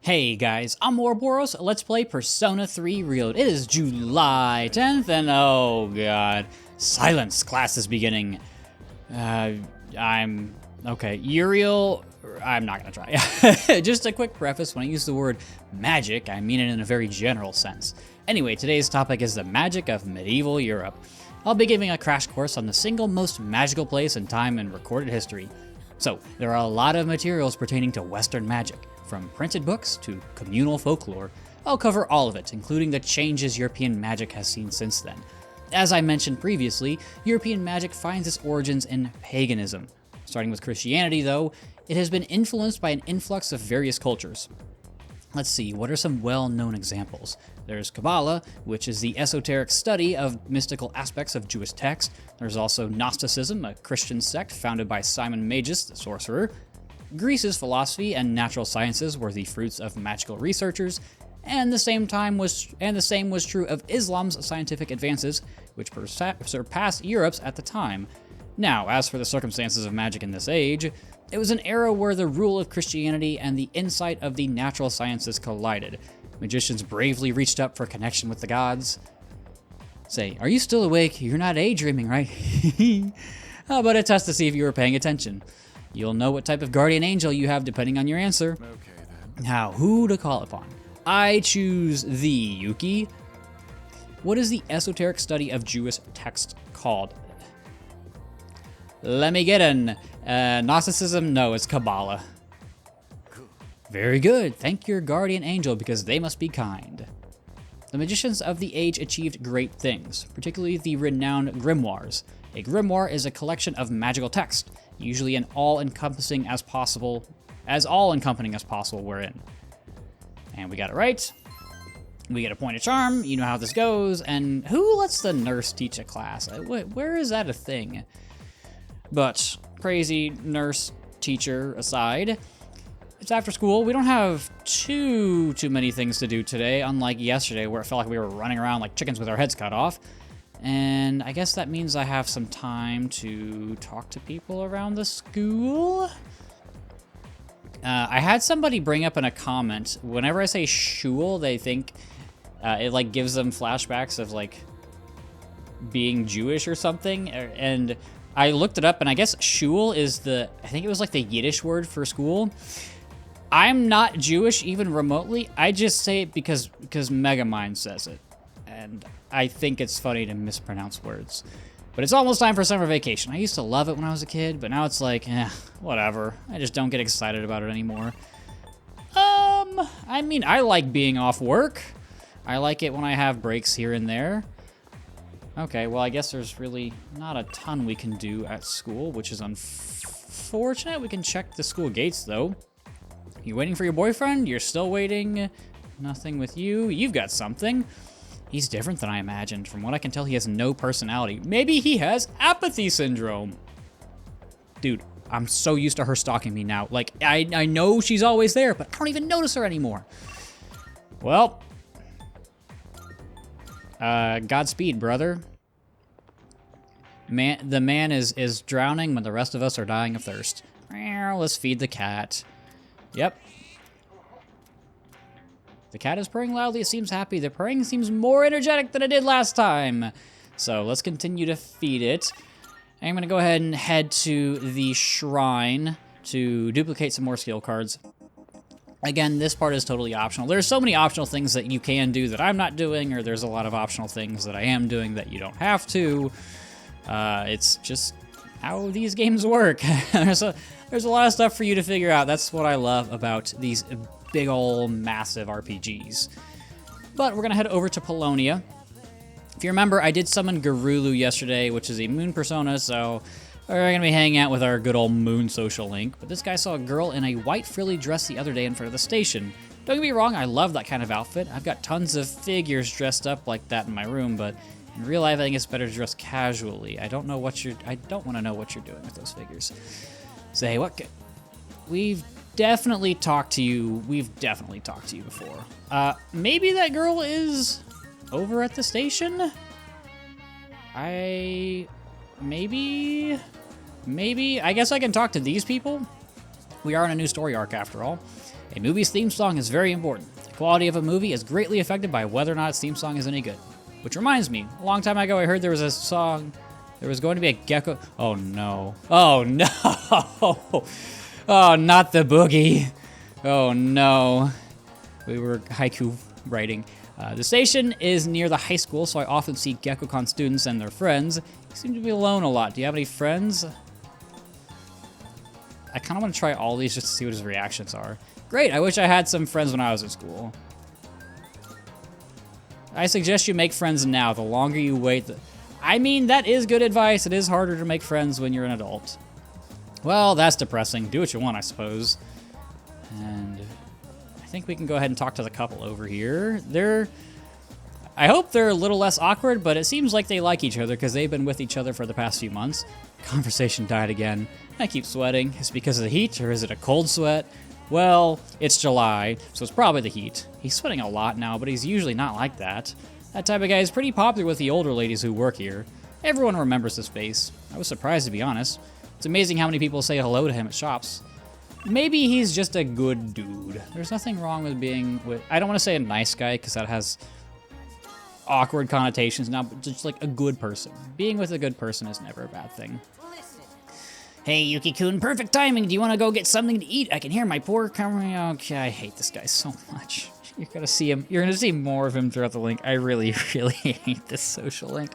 Hey guys, I'm Ouroboros. Let's play Persona 3 Reload. It is July 10th, and oh god, silence! Class is beginning. Okay. Uriel, I'm not gonna try. Just a quick preface: when I use the word magic, I mean it in a very general sense. Anyway, today's topic is the magic of medieval Europe. I'll be giving a crash course on the single most magical place and time in recorded history. So, there are a lot of materials pertaining to Western magic. From printed books to communal folklore, I'll cover all of it, including the changes European magic has seen since then. As I mentioned previously, European magic finds its origins in paganism. Starting with Christianity, though, it has been influenced by an influx of various cultures. Let's see, what are some well-known examples? There's Kabbalah, which is the esoteric study of mystical aspects of Jewish text. There's also Gnosticism, a Christian sect founded by Simon Magus, the sorcerer. Greece's philosophy and natural sciences were the fruits of magical researchers, and the same was true of Islam's scientific advances, which surpassed Europe's at the time. Now, as for the circumstances of magic in this age, it was an era where the rule of Christianity and the insight of the natural sciences collided. Magicians bravely reached up for connection with the gods. Say, are you still awake? You're not daydreaming, right? How about a test to see if you were paying attention? You'll know what type of guardian angel you have depending on your answer. Okay, then. Now, who to call upon? I choose the Yuki. What is the esoteric study of Jewish text called? Let me get in. Gnosticism? No, it's Kabbalah. Very good. Thank your guardian angel because they must be kind. The magicians of the age achieved great things, particularly the renowned grimoires. A grimoire is a collection of magical text, usually as all-encompassing as possible we're in. And we got it right. We get a point of charm, you know how this goes, and who lets the nurse teach a class? Where is that a thing? But crazy nurse teacher aside, it's after school. We don't have too many things to do today, unlike yesterday where it felt like we were running around like chickens with our heads cut off. And I guess that means I have some time to talk to people around the school. I had somebody bring up in a comment, whenever I say shul, they think it like gives them flashbacks of like being Jewish or something. And I looked it up, and I guess shul is I think it was like the Yiddish word for school. I'm not Jewish even remotely. I just say it because Megamind says it. And I think it's funny to mispronounce words. But it's almost time for summer vacation. I used to love it when I was a kid, but now it's like, whatever. I just don't get excited about it anymore. I mean, I like being off work. I like it when I have breaks here and there. Okay, well, I guess there's really not a ton we can do at school, which is unfortunate. We can check the school gates, though. You waiting for your boyfriend? You're still waiting? Nothing with you? You've got something. He's different than I imagined. From what I can tell, he has no personality. Maybe he has apathy syndrome. Dude, I'm so used to her stalking me now. Like, I know she's always there, but I don't even notice her anymore. Well, Godspeed, brother. The man is drowning when the rest of us are dying of thirst. Let's feed the cat. Yep. The cat is purring loudly. It seems happy. The purring seems more energetic than it did last time. So let's continue to feed it. I'm going to go ahead and head to the shrine to duplicate some more skill cards. Again, this part is totally optional. There's so many optional things that you can do that I'm not doing, or there's a lot of optional things that I am doing that you don't have to. It's just how these games work. There's a lot of stuff for you to figure out. That's what I love about these big ol' massive RPGs. But we're gonna head over to Polonia. If you remember, I did summon Garulu yesterday, which is a moon persona, so we're gonna be hanging out with our good old moon social link. But this guy saw a girl in a white frilly dress the other day in front of the station. Don't get me wrong, I love that kind of outfit. I've got tons of figures dressed up like that in my room, but in real life, I think it's better to dress casually. I don't want to know what you're doing with those figures. Say, what? We've definitely talked to you. We've definitely talked to you before. Maybe that girl is over at the station? Maybe. I guess I can talk to these people. We are in a new story arc after all. A movie's theme song is very important. The quality of a movie is greatly affected by whether or not its theme song is any good. Which reminds me, a long time ago I heard there was a song, there was going to be a gecko. Oh no. Oh no. Oh, not the boogie. Oh no. We were haiku writing. The station is near the high school, so I often see GeckoCon students and their friends. You seem to be alone a lot. Do you have any friends? I kind of want to try all these just to see what his reactions are. Great, I wish I had some friends when I was at school. I suggest you make friends now. The longer you wait, I mean, that is good advice. It is harder to make friends when you're an adult. Well, that's depressing. Do what you want, I suppose. And I think we can go ahead and talk to the couple over here. I hope they're a little less awkward, but it seems like they like each other because they've been with each other for the past few months. Conversation died again. I keep sweating. Is it because of the heat, or is it a cold sweat? Well, it's July, so it's probably the heat. He's sweating a lot now, but he's usually not like that. That type of guy is pretty popular with the older ladies who work here. Everyone remembers his face. I was surprised, to be honest. It's amazing how many people say hello to him at shops. Maybe he's just a good dude. There's nothing wrong with being with... I don't want to say a nice guy, because that has awkward connotations now, but just like a good person. Being with a good person is never a bad thing. Hey, Yuki-kun, perfect timing. Do you want to go get something to eat? I can hear my poor coming. Okay, I hate this guy so much. You're gonna see him. You're gonna see more of him throughout the link. I really, really hate this social link.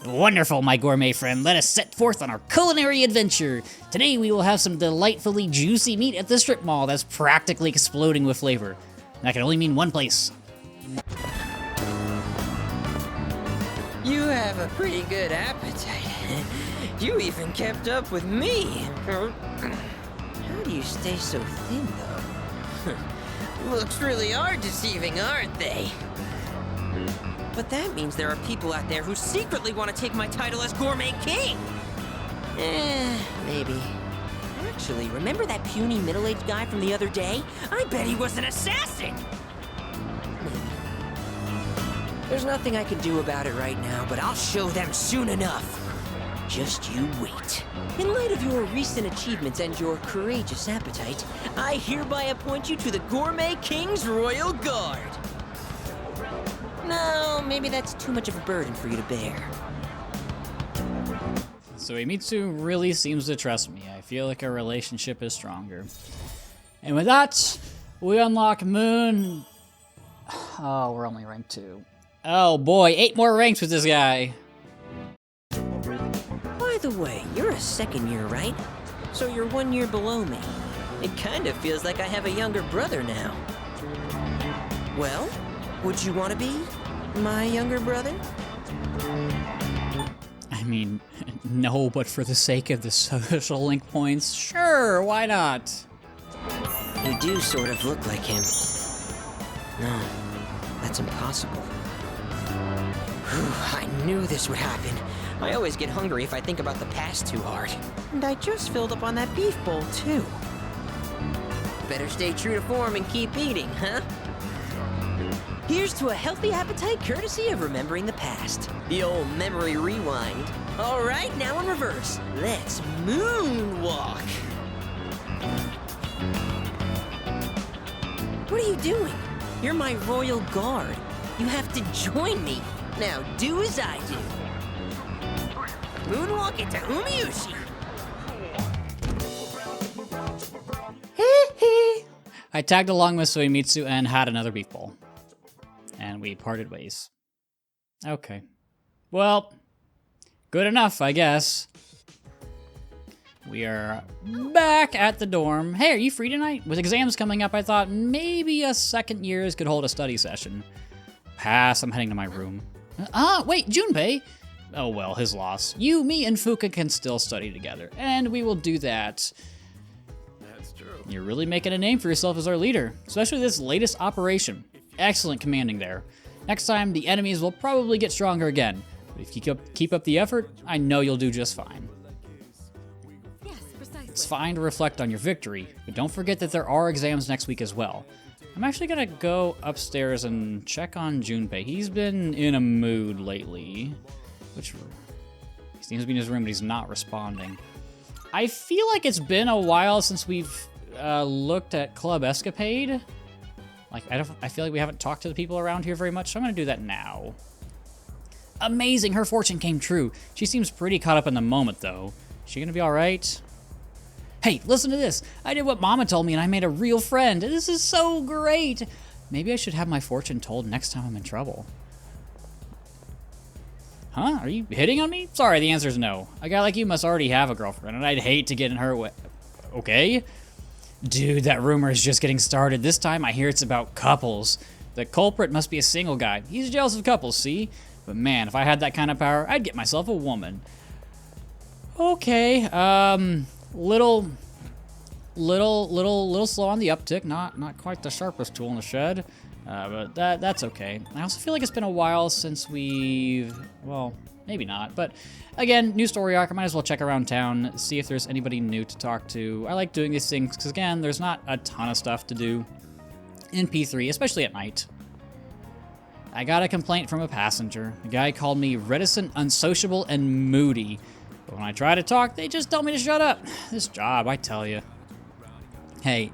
Wonderful, my gourmet friend. Let us set forth on our culinary adventure. Today we will have some delightfully juicy meat at the strip mall that's practically exploding with flavor. That can only mean one place. You have a pretty good appetite. You even kept up with me. How do you stay so thin, though? Looks really hard deceiving, aren't they? But that means there are people out there who secretly want to take my title as Gourmet King. Maybe. Actually, remember that puny middle-aged guy from the other day? I bet he was an assassin! Maybe. There's nothing I can do about it right now, but I'll show them soon enough. Just you wait. In light of your recent achievements and your courageous appetite, I hereby appoint you to the Gourmet King's Royal Guard. No, maybe that's too much of a burden for you to bear. So Imitsu really seems to trust me. I feel like our relationship is stronger. And with that, we unlock Moon. Oh, we're only rank 2. Oh boy, 8 more ranks with this guy. By the way, you're a second year, right? So you're 1 year below me. It kind of feels like I have a younger brother now. Well, would you want to be my younger brother? I mean, no, but for the sake of the social link points, sure, why not? You do sort of look like him. No, that's impossible. Whew, I knew this would happen. I always get hungry if I think about the past too hard. And I just filled up on that beef bowl, too. Better stay true to form and keep eating, huh? Here's to a healthy appetite courtesy of remembering the past. The old memory rewind. All right, now in reverse. Let's moonwalk. What are you doing? You're my royal guard. You have to join me. Now do as I do. Moonwalk into Umiushi. I tagged along with Suimitsu and had another beef bowl. And we parted ways. Okay. Well, good enough, I guess. We are back at the dorm. Hey, are you free tonight? With exams coming up, I thought maybe a second years could hold a study session. Pass, I'm heading to my room. Wait, Junpei! Oh well, his loss. You, me, and Fuka can still study together, and we will do that. That's true. You're really making a name for yourself as our leader, especially this latest operation. Excellent commanding there. Next time, the enemies will probably get stronger again, but if you keep up the effort, I know you'll do just fine. Yes, precisely. It's fine to reflect on your victory, but don't forget that there are exams next week as well. I'm actually gonna go upstairs and check on Junpei. He's been in a mood lately, which he seems to be in his room, but he's not responding. I feel like it's been a while since we've looked at Club Escapade. Like, I feel like we haven't talked to the people around here very much, so I'm gonna do that now. Amazing, her fortune came true. She seems pretty caught up in the moment, though. Is she gonna be all right? Hey, listen to this. I did what Mama told me and I made a real friend. This is so great. Maybe I should have my fortune told next time I'm in trouble. Huh? Are you hitting on me? Sorry, the answer is no. A guy like you must already have a girlfriend, and I'd hate to get in her way. Okay? Dude, that rumor is just getting started. This time I hear it's about couples. The culprit must be a single guy. He's jealous of couples, see? But man, if I had that kind of power, I'd get myself a woman. Okay, little slow on the uptick. Not quite the sharpest tool in the shed, but that's okay. I also feel like it's been a while since we've, well, maybe not, but again, new story arc. I might as well check around town, see if there's anybody new to talk to. I like doing these things because again, there's not a ton of stuff to do in P3, especially at night. I got a complaint from a passenger. The guy called me reticent, unsociable, and moody. But when I try to talk, they just tell me to shut up. This job, I tell you. Hey,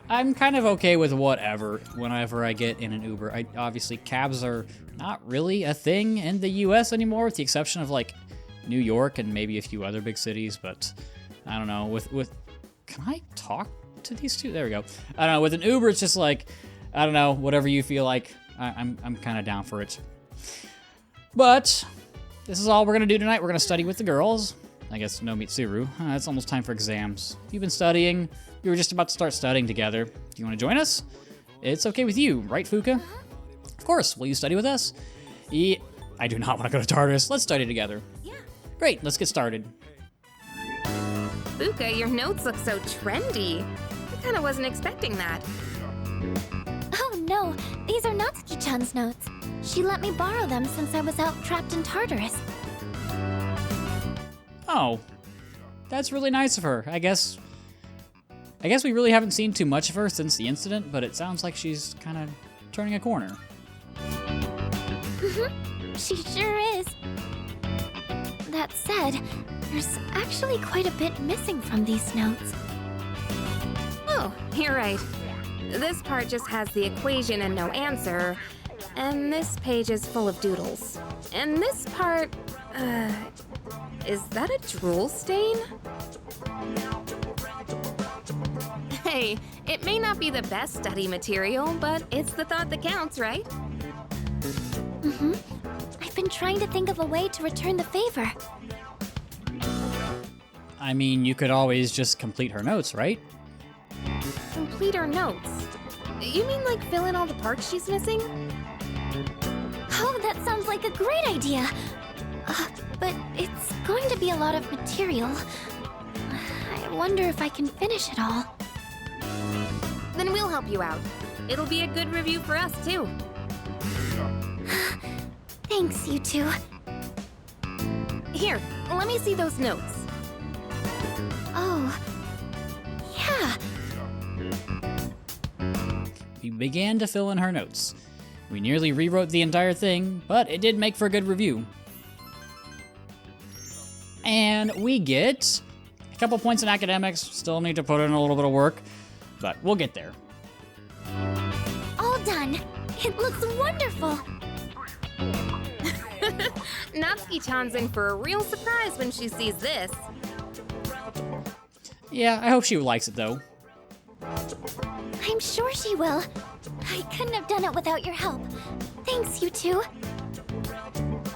I'm kind of okay with whatever whenever I get in an Uber. Obviously, cabs are not really a thing in the US anymore, with the exception of like New York and maybe a few other big cities, but I don't know, can I talk to these two? There we go. I don't know, with an Uber, it's just like, I don't know, whatever you feel like, I'm kind of down for it. But this is all we're gonna do tonight. We're gonna study with the girls. I guess no Mitsuru. It's almost time for exams. You've been studying. We were just about to start studying together. Do you want to join us? It's okay with you, right, Fuka? Of course. Will you study with us? I do not want to go to Tartarus. Let's study together. Yeah. Great. Let's get started. Fuka, your notes look so trendy. I kind of wasn't expecting that. Oh no, these are Natsuki-chan's notes. She let me borrow them since I was out trapped in Tartarus. Oh, that's really nice of her. I guess we really haven't seen too much of her since the incident, but it sounds like she's kind of turning a corner. She sure is. That said, there's actually quite a bit missing from these notes. Oh, you're right. This part just has the equation and no answer, and this page is full of doodles. And this part, is that a drool stain? Hey, it may not be the best study material, but it's the thought that counts, right? I've been trying to think of a way to return the favor. I mean, you could always just complete her notes, right? Complete her notes. You mean like fill in all the parts she's missing? Oh, that sounds like a great idea. But it's going to be a lot of material. I wonder if I can finish it all. Then we'll help you out. It'll be a good review for us, too. Thanks, you two. Here, let me see those notes. Oh, yeah. We began to fill in her notes. We nearly rewrote the entire thing, but it did make for a good review. And we get a couple points in academics. Still need to put in a little bit of work, but we'll get there. All done. It looks wonderful. Natsuki-chan's in for a real surprise when she sees this. Yeah, I hope she likes it though. I'm sure she will. I couldn't have done it without your help. Thanks, you two.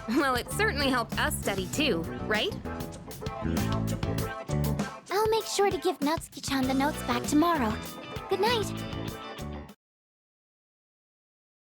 Well, it certainly helped us study too, right? I'll make sure to give Natsuki-chan the notes back tomorrow. Good night.